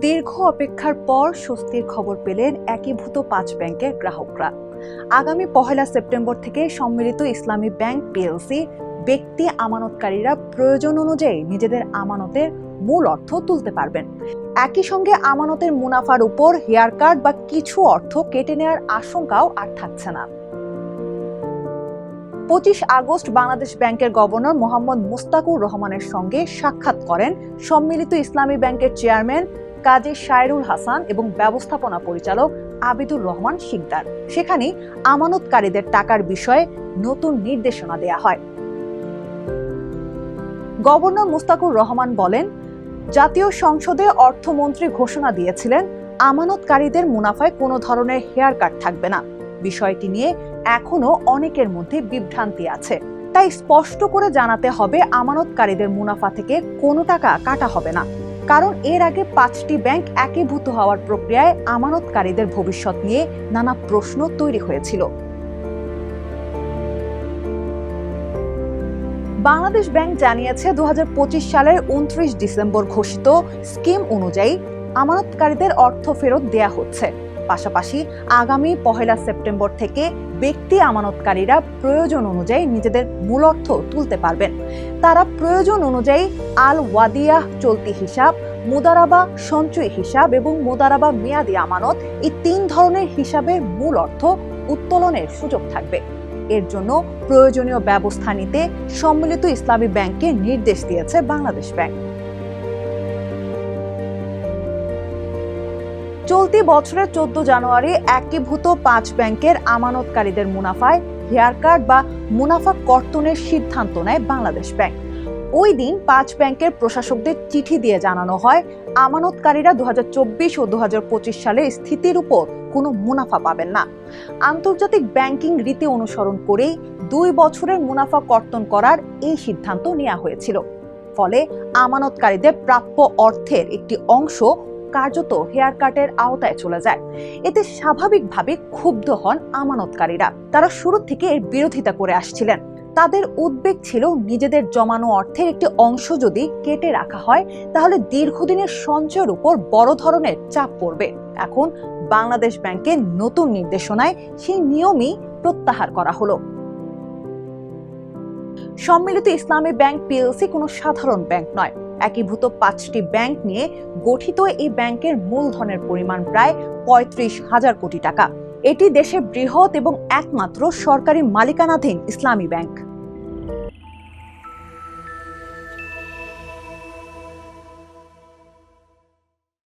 দীর্ঘ অপেক্ষার পর স্বস্তির খবর পেলেন একীভূত 5 ব্যাংকের গ্রাহকরা। আগামী 1 সেপ্টেম্বর থেকে সম্মিলিত ইসলামী ব্যাংক পিএলসি ব্যক্তি আমানতকারীরা প্রয়োজন অনুযায়ী নিজেদের আমানতের মূল অর্থ তুলতে পারবেন। একই সঙ্গে আমানতের মুনাফার উপর হেয়ার কাট বা কিছু অর্থ কেটে নেওয়ার আশঙ্কাও আর থাকছে না। 25 আগস্ট বাংলাদেশ ব্যাংকের গভর্নর মোহাম্মদ মুস্তাকুর রহমানের সঙ্গে সাক্ষাৎ করেন সম্মিলিত ইসলামী ব্যাংকের চেয়ারম্যান কাজী শায়রুল হাসান এবং ব্যবস্থাপনা পরিচালক আবিদুর রহমান শিকদার। সেখানে আমানতকারীদের টাকার বিষয়ে নতুন নির্দেশনা দেয়া হয়। গভর্নর মুস্তাকুর রহমান বলেন, জাতীয় সংসদে অর্থমন্ত্রী ঘোষণা দিয়েছিলেন আমানতকারীদের মুনাফায় কোনো ধরনের হেয়ার কাট থাকবে না। বিষয়টি নিয়ে এখনো অনেকের মধ্যে বিভ্রান্তি আছে, তাই স্পষ্ট করে জানাতে হবে আমানতকারীদের মুনাফা থেকে কোনো টাকা কাটা হবে না। কারণ এর আগে 5টি ব্যাংক একীভূত হওয়ার প্রক্রিয়ায় আমানতকারীদের ভবিষ্যৎ নিয়ে নানা প্রশ্ন তৈরি হয়েছিল। বাংলাদেশ ব্যাংক জানিয়েছে 2025 সালের 29 ডিসেম্বর ঘোষিত স্কিম অনুযায়ী আমানতকারীদের অর্থ ফেরত দেয়া হচ্ছে। পাশাপাশি আগামী 1 সেপ্টেম্বর থেকে ব্যক্তি আমানতকারীরা প্রয়োজন অনুযায়ী নিজেদের মূল অর্থ তুলতে পারবেন। তারা প্রয়োজন অনুযায়ী আল ওয়াদিয়াহ চলতি হিসাব, মুদারাবা সঞ্চয় হিসাব এবং মুদারাবা মেয়াদি আমানত, এই 3 ধরনের হিসাবের মূল অর্থ উত্তোলনের সুযোগ থাকবে। এর জন্য প্রয়োজনীয় ব্যবস্থা নিতে সম্মিলিত ইসলামী ব্যাংককে নির্দেশ দিয়েছে বাংলাদেশ ব্যাংক। চলতি বছরের 14 জানুয়ারি একীভূত 5 ব্যাংকের আমানতকারীদের মুনাফায় হেয়ার কাট বা মুনাফা কর্তনের সিদ্ধান্ত নেয় বাংলাদেশ ব্যাংক। ওই দিন 5 ব্যাংকের প্রশাসকদের চিঠি দিয়ে জানানো হয়, আমানতকারীরা 2024 ও 2025 সালের স্থিতির উপর কোনো মুনাফা পাবেন না। আন্তর্জাতিক ব্যাংকিং রীতি অনুসরণ করেই 2 বছরের মুনাফা কর্তন করার এই সিদ্ধান্ত নেওয়া হয়েছিল। ফলে আমানতকারীদের প্রাপ্য অর্থের একটি অংশ কার্যত হেয়ার কাটের আওতায় চলে যায়। এতে স্বাভাবিকভাবে ক্ষুব্ধ হন আমানতকারীরা। তারা শুরু থেকে এর বিরোধিতা করে আসছিলেন। তাদের উদ্বেগ ছিল, নিজেদের জমানো অর্থের একটি অংশ যদি কেটে রাখা হয় তাহলে দীর্ঘদিনের সঞ্চয়ের উপর বড় ধরনের চাপ পড়বে। এখন বাংলাদেশ ব্যাংকের নতুন নির্দেশনায় সেই নিয়মই প্রত্যাহার করা হলো। সম্মিলিত ইসলামী ব্যাংক পিএলসি কোনো সাধারণ ব্যাংক নয়। একীভূত 5টি ব্যাংক নিয়ে গঠিত এই ব্যাংকের মূলধনের পরিমাণ প্রায় 35,000 কোটি টাকা। এটি দেশের বৃহৎ এবং একমাত্র সরকারি মালিকানাধীন ইসলামী ব্যাংক।